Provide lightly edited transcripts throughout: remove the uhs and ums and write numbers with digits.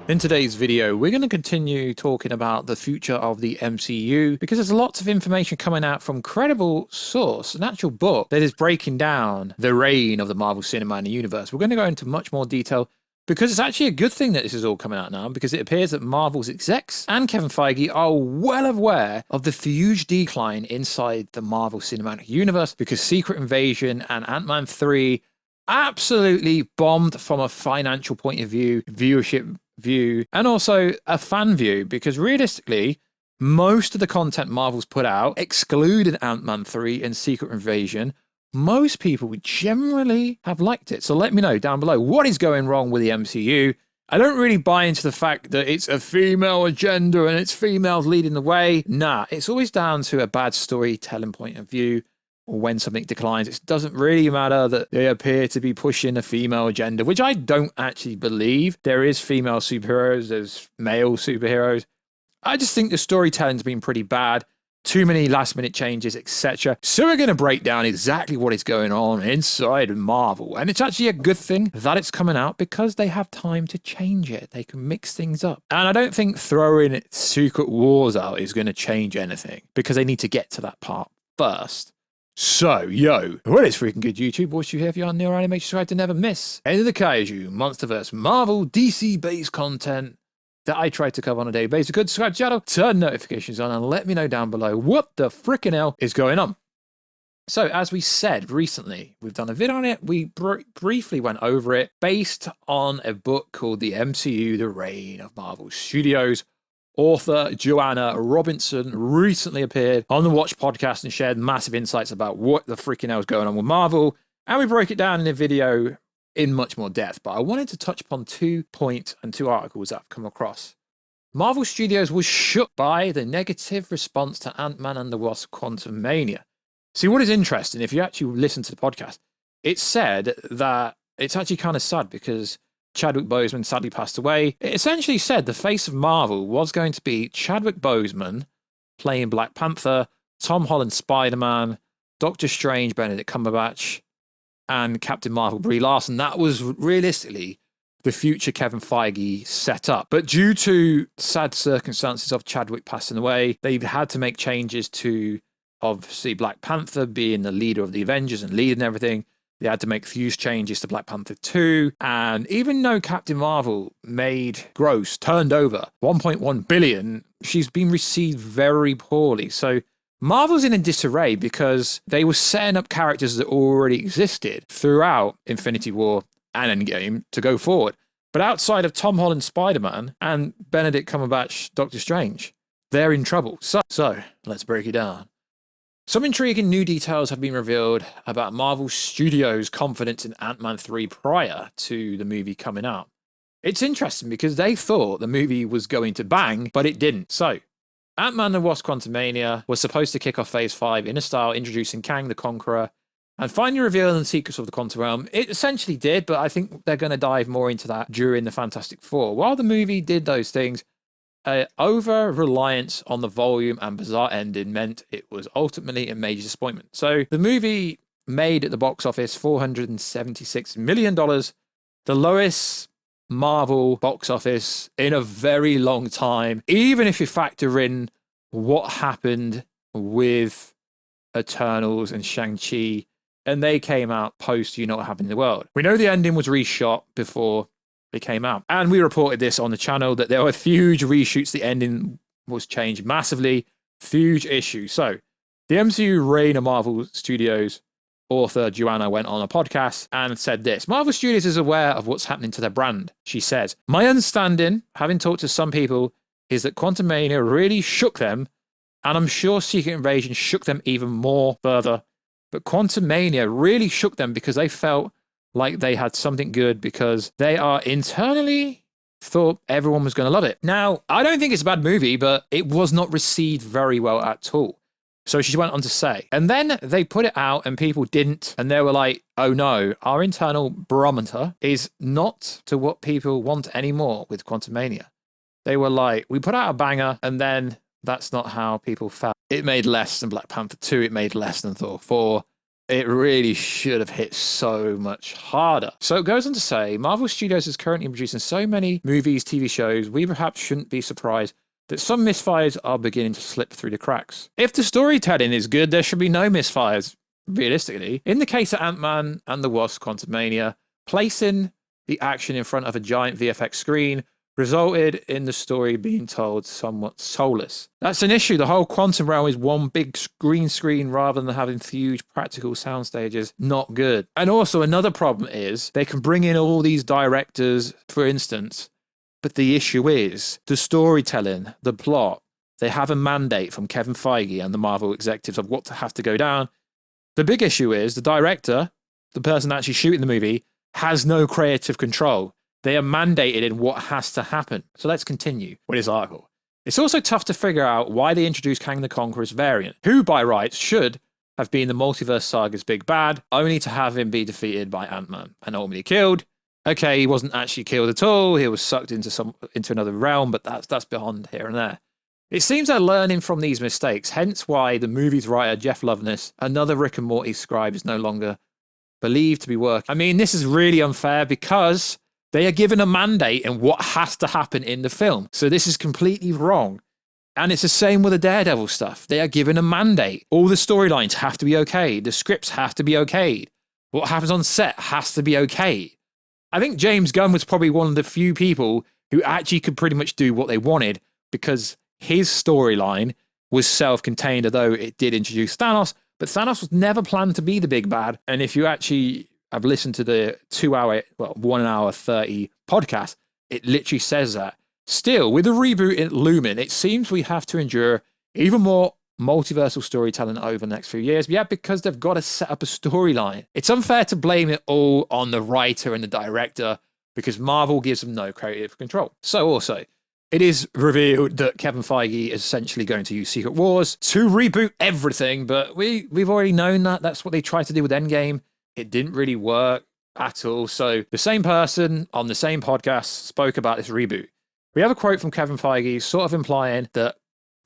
In today's video, we're going to continue talking about the future of the MCU because there's lots of information coming out from credible source, an actual book that is breaking down the reign of the Marvel Cinematic Universe. We're going to go into much more detail because it's actually a good thing that this is all coming out now, because it appears that Marvel's execs and Kevin Feige are well aware of the huge decline inside the Marvel Cinematic Universe because Secret Invasion and Ant-Man 3 absolutely bombed from a financial point of view, viewership view, and also a fan view, because realistically, most of the content Marvel's put out, excluding Ant-Man 3 and Secret Invasion, most people would generally have liked it. So let me know down below what is going wrong with the MCU. I don't really buy into the fact that it's a female agenda and it's females leading the way. Nah, it's always down to a bad storytelling point of view, or when something declines. It doesn't really matter that they appear to be pushing a female agenda, which I don't actually believe. There is female superheroes, there's male superheroes. I just think the storytelling's been pretty bad. Too many last minute changes, etc. So we're going to break down exactly what is going on inside Marvel. And it's actually a good thing that it's coming out because they have time to change it. They can mix things up. And I don't think throwing Secret Wars out is going to change anything, because they need to get to that part first. So, yo, what is freaking good, YouTube? What's you here? If you are new around, make sure to never miss any of the Kaiju, Monsterverse, Marvel, DC-based content that I try to cover on a daily basis. Good, subscribe to the channel, turn notifications on, and let me know down below what the freaking hell is going on. So, as we said recently, we've done a video on it. We briefly went over it based on a book called The MCU, The Reign of Marvel Studios. Author Joanna Robinson recently appeared on the Watch podcast and shared massive insights about what the freaking hell is going on with Marvel. And we broke it down in a video in much more depth. But I wanted to touch upon 2 points and 2 articles that I've come across. Marvel Studios was shook by the negative response to Ant-Man and the Wasp: Quantumania. See, what is interesting, if you actually listen to the podcast, it said that it's actually kind of sad because Chadwick Boseman sadly passed away. It essentially said the face of Marvel was going to be Chadwick Boseman playing Black Panther, Tom Holland Spider-Man, Doctor Strange Benedict Cumberbatch, and Captain Marvel Brie Larson. That was realistically the future Kevin Feige set up. But due to sad circumstances of Chadwick passing away, they've had to make changes to, obviously, Black Panther being the leader of the Avengers and leading everything. They had to make huge changes to Black Panther 2. And even though Captain Marvel turned over 1.1 billion, she's been received very poorly. So Marvel's in a disarray because they were setting up characters that already existed throughout Infinity War and Endgame to go forward. But outside of Tom Holland Spider-Man and Benedict Cumberbatch Doctor Strange, they're in trouble. So let's break it down. Some intriguing new details have been revealed about Marvel Studios' confidence in Ant-Man 3 prior to the movie coming out. It's interesting because they thought the movie was going to bang, but it didn't. So, Ant-Man and the Wasp: Quantumania was supposed to kick off Phase 5 in a style introducing Kang the Conqueror and finally revealing the secrets of the Quantum Realm. It essentially did, but I think they're going to dive more into that during the Fantastic Four. While the movie did those things, over-reliance on the volume and bizarre ending meant it was ultimately a major disappointment. So the movie made at the box office $476 million, the lowest Marvel box office in a very long time, even if you factor in what happened with Eternals and Shang-Chi, and they came out post You Know What Happened in the World. We know the ending was reshot before it came out. And we reported this on the channel that there were huge reshoots. The ending was changed massively. Huge issue. So the MCU Reign of Marvel Studios author Joanna went on a podcast and said this: Marvel Studios is aware of what's happening to their brand. She said, my understanding, having talked to some people, is that Quantumania really shook them, and I'm sure Secret Invasion shook them even more further. But Quantumania really shook them because they felt like they had something good, because they are internally thought everyone was going to love it. Now, I don't think it's a bad movie, but it was not received very well at all. So she went on to say, and then they put it out and people didn't, and they were like, oh no, our internal barometer is not to what people want anymore with Quantumania. They were like, we put out a banger, and then that's not how people felt. It made less than Black Panther 2, it made less than Thor 4. It really should have hit so much harder. So it goes on to say, Marvel Studios is currently producing so many movies, TV shows, we perhaps shouldn't be surprised that some misfires are beginning to slip through the cracks. If the storytelling is good, there should be no misfires, realistically. In the case of Ant-Man and the Wasp: Quantumania, placing the action in front of a giant VFX screen resulted in the story being told somewhat soulless. That's an issue. The whole quantum realm is one big green screen rather than having huge practical sound stages. Not good. And also another problem is they can bring in all these directors, for instance, but the issue is the storytelling, the plot. They have a mandate from Kevin Feige and the Marvel executives of what to have to go down. The big issue is the director, the person actually shooting the movie, has no creative control. They are mandated in what has to happen. So let's continue with this article. It's also tough to figure out why they introduced Kang the Conqueror's variant, who by rights should have been the multiverse saga's big bad, only to have him be defeated by Ant-Man and ultimately killed. Okay, he wasn't actually killed at all. He was sucked into another realm, but that's beyond here and there. It seems they're learning from these mistakes, hence why the movie's writer Jeff Loveness, another Rick and Morty scribe, is no longer believed to be working. I mean, this is really unfair because they are given a mandate in what has to happen in the film. So this is completely wrong. And it's the same with the Daredevil stuff. They are given a mandate. All the storylines have to be okay. The scripts have to be okayed. What happens on set has to be okay. I think James Gunn was probably one of the few people who actually could pretty much do what they wanted because his storyline was self-contained, although it did introduce Thanos. But Thanos was never planned to be the big bad. And if you actually have listened to the 1 hour 30 podcast, it literally says that. Still, with the reboot in looming, it seems we have to endure even more multiversal storytelling over the next few years. Yeah, because they've got to set up a storyline. It's unfair to blame it all on the writer and the director because Marvel gives them no creative control. So also, it is revealed that Kevin Feige is essentially going to use Secret Wars to reboot everything, but we've already known that. That's what they tried to do with Endgame. It didn't really work at all. So the same person on the same podcast spoke about this reboot. We have a quote from Kevin Feige sort of implying that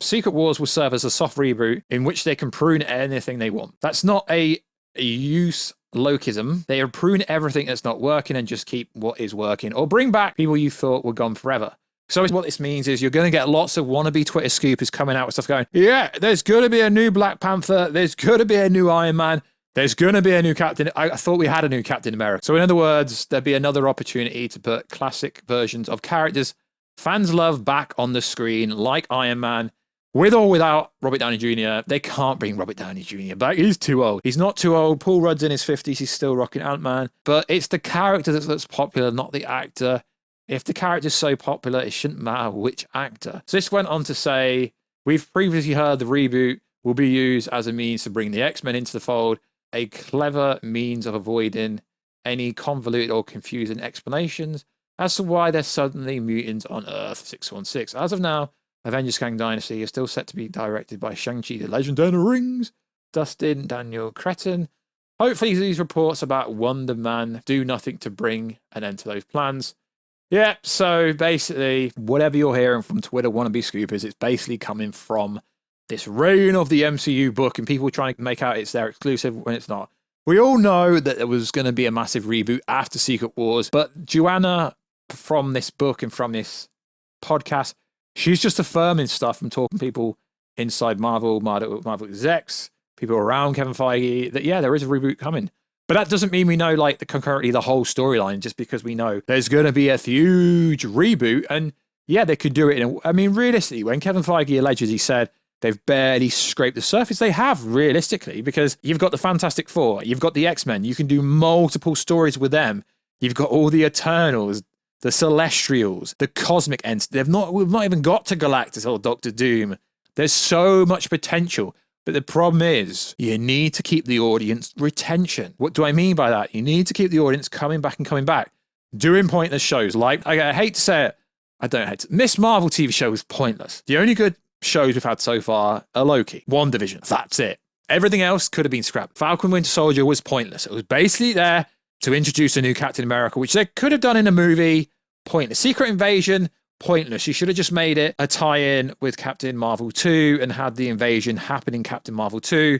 Secret Wars will serve as a soft reboot in which they can prune anything they want. That's not a use Lokism. They are prune everything that's not working and just keep what is working or bring back people you thought were gone forever. So what this means is you're going to get lots of wannabe Twitter scoopers coming out with stuff going, yeah, there's going to be a new Black Panther. There's going to be a new Iron Man. There's going to be a new Captain. I thought we had a new Captain America. So in other words, there'd be another opportunity to put classic versions of characters fans love back on the screen, like Iron Man, with or without Robert Downey Jr. They can't bring Robert Downey Jr. back. He's too old. He's not too old. Paul Rudd's in his 50s. He's still rocking Ant-Man. But it's the character that's popular, not the actor. If the character's so popular, it shouldn't matter which actor. So this went on to say, we've previously heard the reboot will be used as a means to bring the X-Men into the fold, a clever means of avoiding any convoluted or confusing explanations as to why there's suddenly mutants on Earth 616. As of now, Avengers Kang Dynasty is still set to be directed by Shang-Chi the Legend of the Rings, Dustin Daniel Cretton. Hopefully these reports about Wonder Man do nothing to bring an end to those plans. Yeah, so basically, whatever you're hearing from Twitter wannabe scoopers, it's basically coming from this reign of the MCU book and people trying to make out it's their exclusive when it's not. We all know that there was going to be a massive reboot after Secret Wars, but Joanna, from this book and from this podcast, she's just affirming stuff from talking to people inside Marvel execs, people around Kevin Feige, that yeah, there is a reboot coming. But that doesn't mean we know like concurrently the whole storyline just because we know there's going to be a huge reboot. And yeah, they could do it. I mean, realistically, when Kevin Feige allegedly said they've barely scraped the surface, they have realistically, because you've got the Fantastic Four, you've got the X-Men, you can do multiple stories with them. You've got all the Eternals, the Celestials, the Cosmic Entity. We've not even got to Galactus or Doctor Doom. There's so much potential. But the problem is, you need to keep the audience retention. What do I mean by that? You need to keep the audience coming back and coming back. Doing pointless shows. Like, I hate to say it, I don't hate to. Miss Marvel TV show was pointless. The only good shows we've had so far are Loki, WandaVision. That's it. Everything else could have been scrapped. Falcon Winter Soldier was pointless. It was basically there to introduce a new Captain America, which they could have done in a movie. Pointless. Secret Invasion, pointless. You should have just made it a tie-in with Captain Marvel 2 and had the invasion happen in Captain Marvel 2.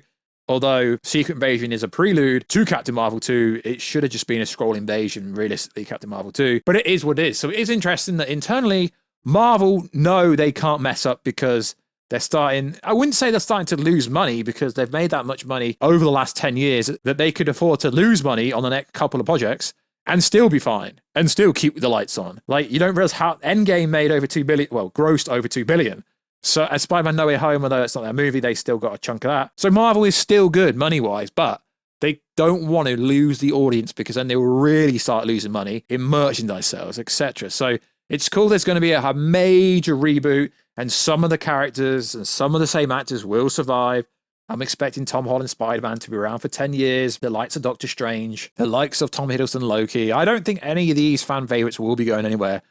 Although Secret Invasion is a prelude to Captain Marvel 2, it should have just been a Skrull invasion, realistically, Captain Marvel 2. But it is what it is. So it is interesting that internally, Marvel know they can't mess up because they're starting, I wouldn't say they're starting to lose money because they've made that much money over the last 10 years that they could afford to lose money on the next couple of projects and still be fine and still keep the lights on. Like, you don't realize how Endgame made over 2 billion, well, grossed over 2 billion. So as Spider-Man No Way Home, although it's not their movie, they still got a chunk of that. So Marvel is still good money-wise, but they don't want to lose the audience because then they will really start losing money in merchandise sales, etc. So it's cool there's going to be a major reboot and some of the characters and some of the same actors will survive. I'm expecting Tom Holland Spider-Man to be around for 10 years, the likes of Doctor Strange, the likes of Tom Hiddleston Loki. I don't think any of these fan favorites will be going anywhere.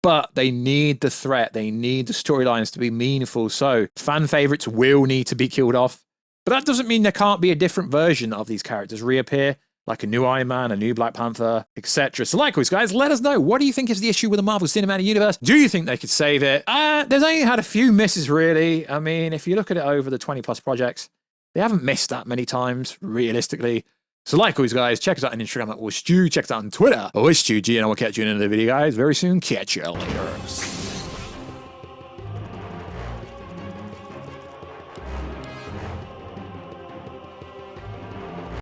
But they need the threat. They need the storylines to be meaningful. So fan favorites will need to be killed off. But that doesn't mean there can't be a different version of these characters reappear, like a new Iron Man, a new Black Panther, etc. So likewise, guys, let us know. What do you think is the issue with the Marvel Cinematic Universe? Do you think they could save it? There's only had a few misses, really. I mean, if you look at it over the 20 plus projects, they haven't missed that many times, realistically. So like always, guys, check us out on Instagram at Stew. Check us out on Twitter. StewG, and I will catch you in another video, guys, very soon. Catch you later.